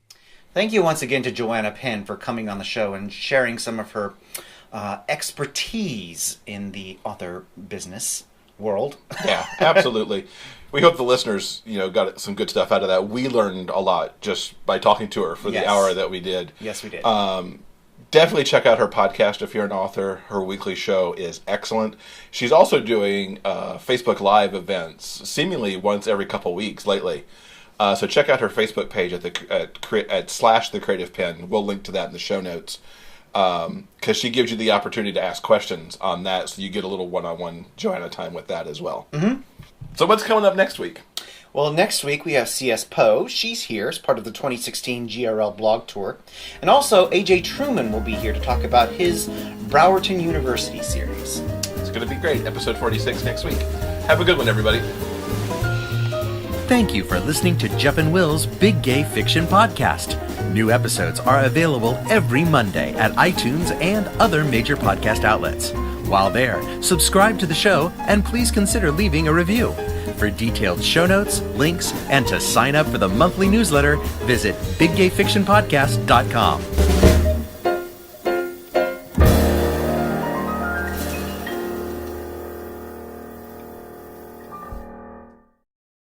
Thank you once again to Joanna Penn for coming on the show and sharing some of her expertise in the author business world. Yeah, absolutely. We hope the listeners, got some good stuff out of that. We learned a lot just by talking to her for the hour that we did. Yes, we did. Definitely check out her podcast if you're an author. Her weekly show is excellent. She's also doing Facebook Live events, seemingly once every couple weeks lately. So check out her Facebook page at /The Creative Pen. We'll link to that in the show notes. Because she gives you the opportunity to ask questions on that, so you get a little one-on-one Joanna time with that as well. Mm-hmm. So what's coming up next week? Well, next week we have C.S. Poe. She's here as part of the 2016 GRL Blog Tour. And also, A.J. Truman will be here to talk about his Browerton University series. It's going to be great. Episode 46 next week. Have a good one, everybody. Thank you for listening to Jeff and Will's Big Gay Fiction Podcast. New episodes are available every Monday at iTunes and other major podcast outlets. While there, subscribe to the show and please consider leaving a review. For detailed show notes, links, and to sign up for the monthly newsletter, visit biggayfictionpodcast.com.